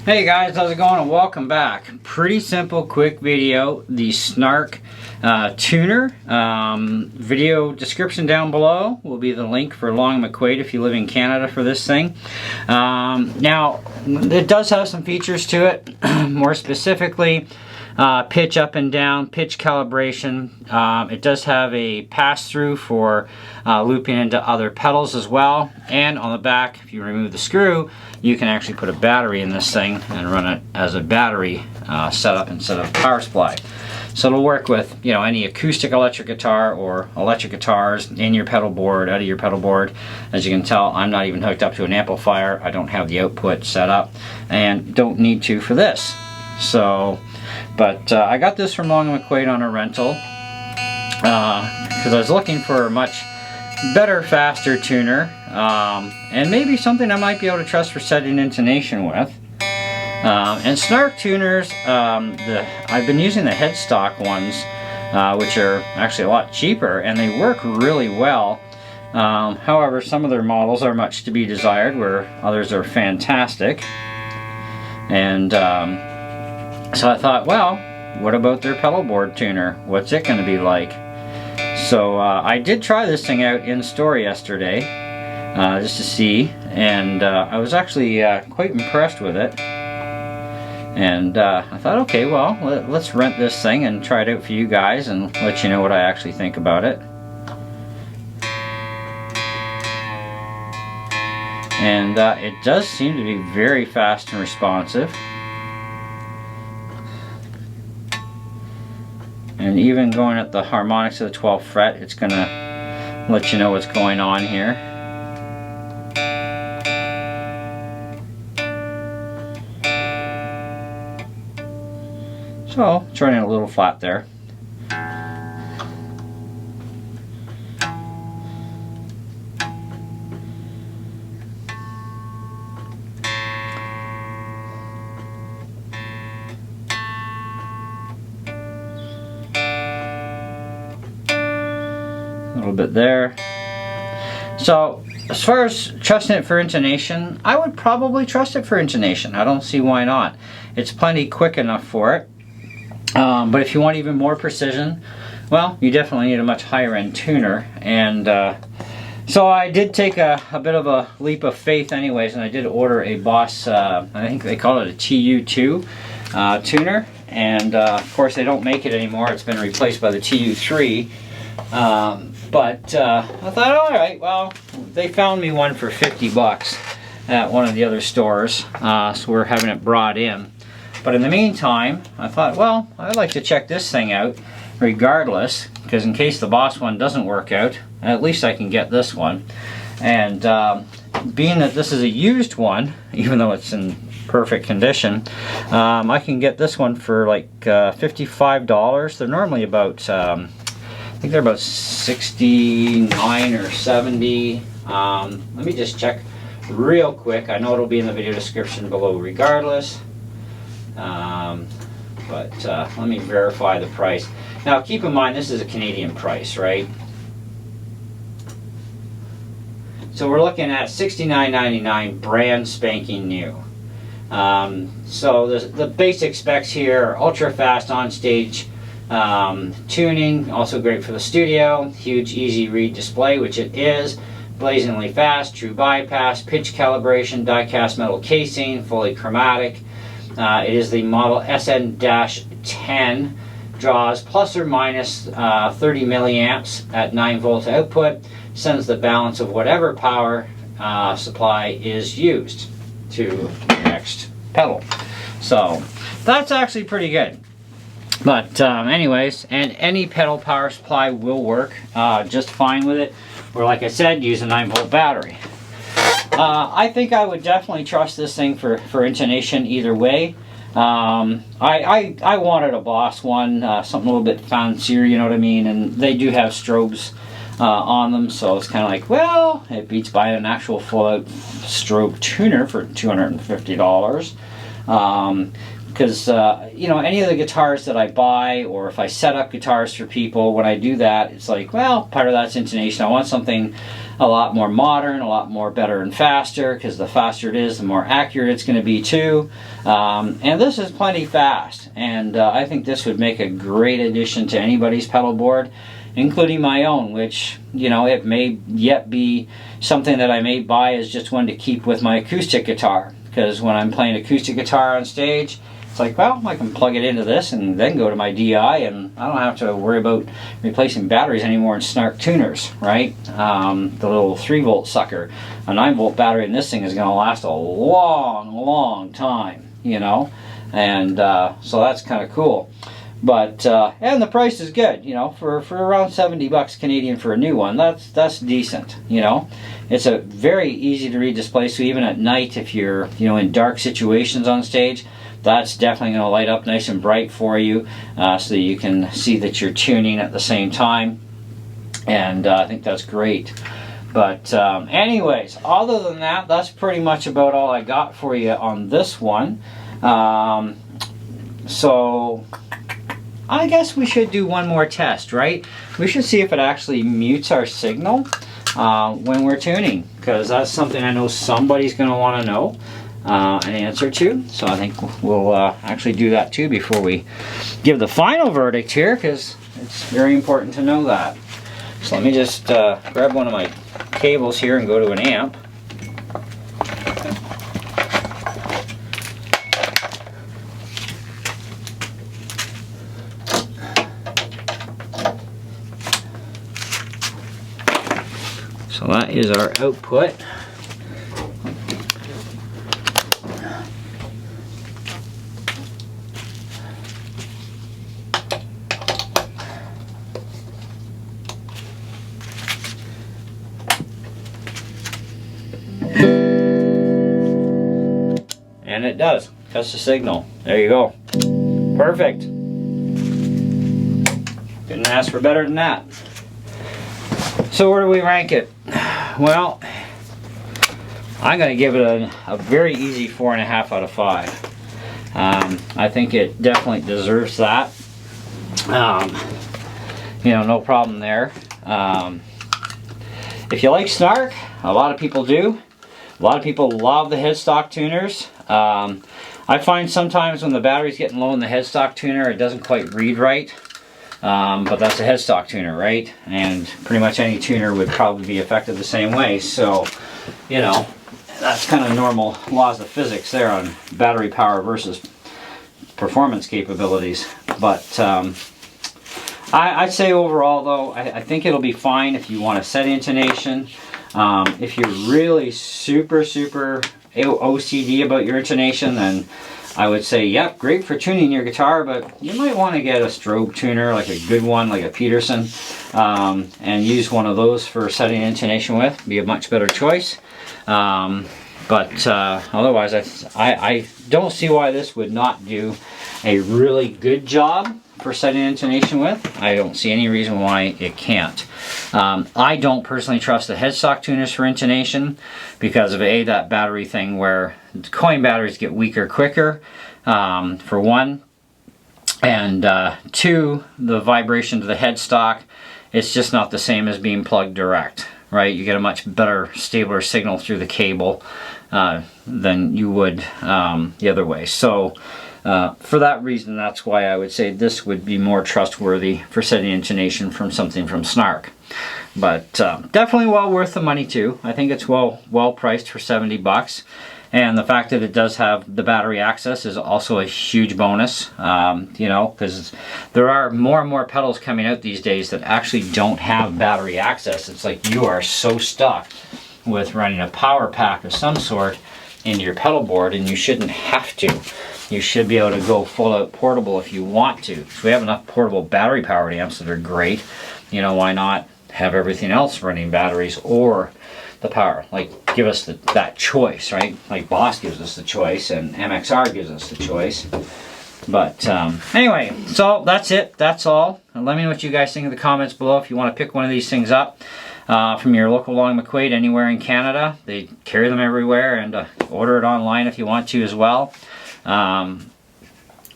Hey guys, how's it going and welcome back. Pretty simple, quick video. The Snark tuner. Video description down below will be the link for Long McQuaid if you live in Canada for this thing. Now, it does have some features to it. More specifically, pitch up and down, pitch calibration. It does have a pass-through for looping into other pedals as well. And on the back, if you remove the screw, you can actually put a battery in this thing and run it as a battery setup instead of a power supply. So it'll work with, you know, any acoustic electric guitar or electric guitars in your pedal board, out of your pedal board. As you can tell, I'm not even hooked up to an amplifier. I don't have the output set up and don't need to for this. So, but I got this from Long McQuaid on a rental because I was looking for a much better, faster tuner, and maybe something I might be able to trust for setting intonation with. And Snark tuners, I've been using the headstock ones, which are actually a lot cheaper, and they work really well. However, some of their models are much to be desired, where others are fantastic. And so I thought, well, what about their pedal board tuner? What's it going to be like? So I did try this thing out in store yesterday, just to see, and I was actually quite impressed with it. And I thought, okay, well, let's rent this thing and try it out for you guys and let you know what I actually think about it. And it does seem to be very fast and responsive. And even going at the harmonics of the 12th fret, it's going to let you know what's going on here. So, it's running a little flat there. A little bit there. So, as far as trusting it for intonation, I would probably trust it for intonation. I don't see why not. It's plenty quick enough for it. But if you want even more precision, well, you definitely need a much higher end tuner. And so I did take a bit of a leap of faith anyways, and I did order a Boss, I think they call it a TU2 tuner. And of course they don't make it anymore. It's been replaced by the TU3. But I thought, all right, well, they found me one for 50 bucks at one of the other stores. So we're having it brought in. But in the meantime, I thought, well, I'd like to check this thing out regardless, because in case the Boss one doesn't work out, at least I can get this one. And being that this is a used one, even though it's in perfect condition, I can get this one for like $55. They're normally about, I think they're about 69 or 70. Let me just check real quick. I know it'll be in the video description below regardless. But let me verify the price. Now keep in mind this is a Canadian price, right? So we're looking at $69.99 brand spanking new. So the basic specs here are ultra fast on stage tuning, also great for the studio, huge easy read display, which it is, blazingly fast, true bypass, pitch calibration, die-cast metal casing, fully chromatic. It is the model SN-10, draws plus or minus 30 milliamps at 9 volt output, sends the balance of whatever power supply is used to the next pedal. So that's actually pretty good. But anyways, and any pedal power supply will work just fine with it, or like I said, use a 9 volt battery. I think I would definitely trust this thing for intonation either way. I wanted a Boss one, something a little bit fancier, you know what I mean, and they do have strobes on them, so it's kind of like, well, it beats buying an actual full-out strobe tuner for $250. because you know, any of the guitars that I buy, or if I set up guitars for people, when I do that, it's like, well, part of that's intonation. I want something a lot more modern, a lot more better and faster, because the faster it is, the more accurate it's going to be too. And this is plenty fast, and I think this would make a great addition to anybody's pedal board, including my own, which, you know, it may yet be something that I may buy as just one to keep with my acoustic guitar, because when I'm playing acoustic guitar on stage, it's like, well, I can plug it into this and then go to my DI, and I don't have to worry about replacing batteries anymore in Snark tuners, right? The little 3-volt sucker. A 9-volt battery in this thing is going to last a long, long time, you know? And so that's kind of cool. But, and the price is good, you know, for around 70 bucks Canadian for a new one. That's decent, you know. It's a very easy to read display, so even at night, if you're, you know, in dark situations on stage, that's definitely going to light up nice and bright for you, so that you can see that you're tuning at the same time. And I think that's great. But anyways, other than that, that's pretty much about all I got for you on this one. So I guess we should do one more test, right? We should see if it actually mutes our signal when we're tuning, because that's something I know somebody's going to want to know an answer to. So I think we'll actually do that too before we give the final verdict here, because it's very important to know that. So let me just grab one of my cables here and go to an amp. So that is our output. And it does. That's the signal. There you go. Perfect. Couldn't ask for better than that. So where do we rank it? Well, I'm going to give it a very easy 4.5 out of 5. I think it definitely deserves that. You know, no problem there. If you like Snark, a lot of people do. A lot of people love the headstock tuners. I find sometimes when the battery's getting low in the headstock tuner, it doesn't quite read right. But that's a headstock tuner, right? And pretty much any tuner would probably be affected the same way. So, you know, that's kind of normal laws of physics there on battery power versus performance capabilities. But I'd say overall, though, I think it'll be fine if you want to set intonation. If you're really super OCD about your intonation, then I would say, yep, great for tuning your guitar, but you might want to get a strobe tuner, like a good one, like a Peterson, and use one of those for setting intonation with. Be a much better choice. But otherwise, I don't see why this would not do a really good job for setting intonation with. I don't see any reason why it can't. I don't personally trust the headstock tuners for intonation because of that battery thing where coin batteries get weaker quicker, for one, and two, the vibration to the headstock, it's just not the same as being plugged direct, right? You get a much better, stabler signal through the cable than you would the other way. So for that reason, that's why I would say this would be more trustworthy for setting intonation from something from Snark. But definitely well worth the money too. I think it's well priced for 70 bucks. And the fact that it does have the battery access is also a huge bonus, you know, because there are more and more pedals coming out these days that actually don't have battery access. It's like you are so stuck with running a power pack of some sort into your pedal board, and you shouldn't have to. You should be able to go full out portable if you want to. So we have enough portable battery powered amps that are great. You know, why not have everything else running batteries or the power? Like, give us that choice, right? Like Boss gives us the choice and MXR gives us the choice. But anyway, so that's it. That's all. And let me know what you guys think in the comments below if you want to pick one of these things up from your local Long McQuaid anywhere in Canada. They carry them everywhere, and order it online if you want to as well.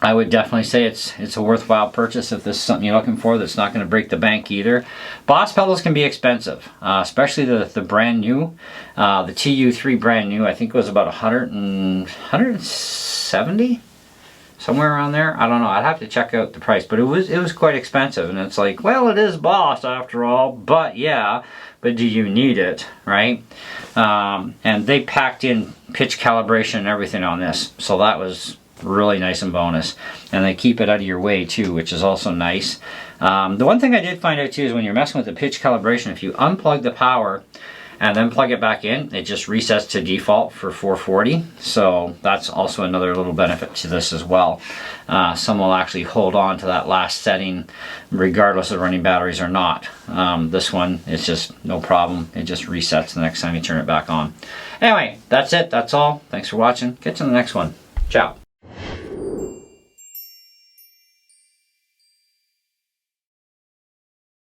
I would definitely say it's a worthwhile purchase if this is something you're looking for that's not going to break the bank either. Boss pedals can be expensive, especially the brand new. The TU3 brand new, I think it was about 170? Somewhere around there. I don't know. I'd have to check out the price, but it was quite expensive. And it's like, well, it is Boss after all, but yeah, but do you need it, right? And they packed in pitch calibration and everything on this, so that was really nice and bonus. And they keep it out of your way too, which is also nice. The one thing I did find out too is when you're messing with the pitch calibration, if you unplug the power and then plug it back in, it just resets to default for 440. So that's also another little benefit to this as well. Some will actually hold on to that last setting regardless of running batteries or not. This one, it's just no problem. It just resets the next time you turn it back on. Anyway, that's it. That's all. Thanks for watching. Catch you on the next one. Ciao.